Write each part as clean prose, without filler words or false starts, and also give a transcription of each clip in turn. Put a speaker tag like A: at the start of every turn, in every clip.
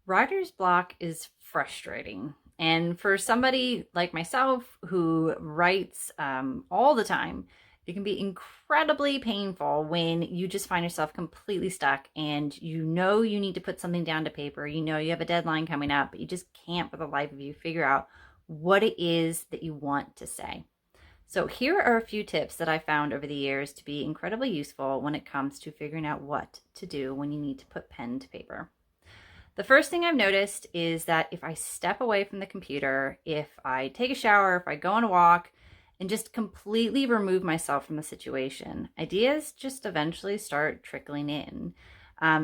A: Writer's block is frustrating. And for somebody like myself who writes all the time, it can be incredibly painful when you just find yourself completely stuck and you know you need to put something down to paper. You know you have a deadline coming up, but you just can't for the life of you figure out what it is that you want to say. So, here are a few tips that I found over the years to be incredibly useful when it comes to figuring out what to do when you need to put pen to paper. The first thing I've noticed is that if I step away from the computer, if I take a shower, if I go on a walk, and just completely remove myself from the situation, ideas just eventually start trickling in.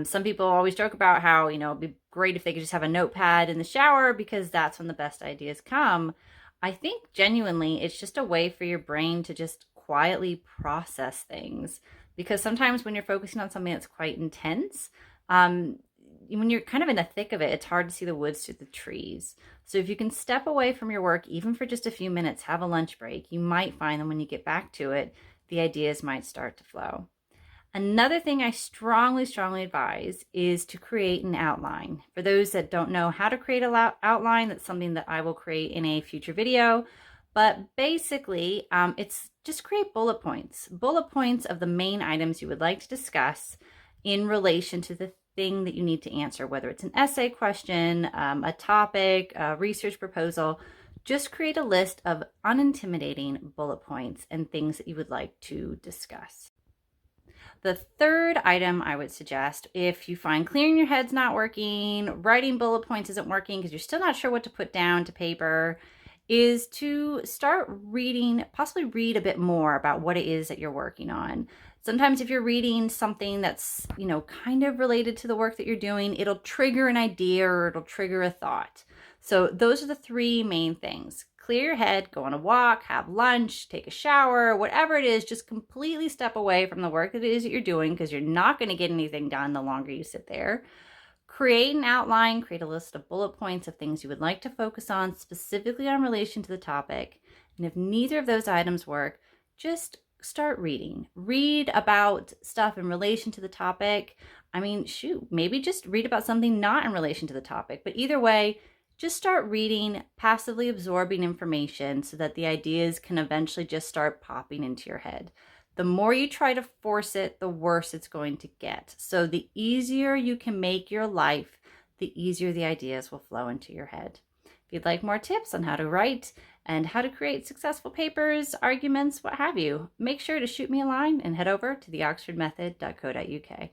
A: Some people always joke about how, it'd be great if they could just have a notepad in the shower because that's when the best ideas come. I think genuinely it's just a way for your brain to just quietly process things because sometimes when you're focusing on something that's quite intense, when you're kind of in the thick of it, it's hard to see the woods through the trees. So if you can step away from your work, even for just a few minutes, have a lunch break, you might find that when you get back to it, the ideas might start to flow. Another thing I strongly, strongly advise is to create an outline. For those that don't know how to create an outline, that's something that I will create in a future video. But basically, it's just create bullet points of the main items you would like to discuss in relation to the thing that you need to answer, whether it's an essay question, a topic, a research proposal. Just create a list of unintimidating bullet points and things that you would like to discuss. The third item I would suggest, if you find clearing your head's not working, writing bullet points isn't working because you're still not sure what to put down to paper, is to start reading, possibly read a bit more about what it is that you're working on. Sometimes if you're reading something that's, kind of related to the work that you're doing, it'll trigger an idea or it'll trigger a thought. So those are the three main things. Clear your head, go on a walk, have lunch, take a shower, whatever it is, just completely step away from the work that it is that you're doing because you're not going to get anything done the longer you sit there. Create an outline, create a list of bullet points of things you would like to focus on specifically in relation to the topic. And if neither of those items work, just start reading. Read about stuff in relation to the topic. Maybe just read about something not in relation to the topic. But either way, just start reading, passively absorbing information so that the ideas can eventually just start popping into your head. The more you try to force it, the worse it's going to get. So the easier you can make your life, the easier the ideas will flow into your head. If you'd like more tips on how to write and how to create successful papers, arguments, what have you, make sure to shoot me a line and head over to theoxfordmethod.co.uk.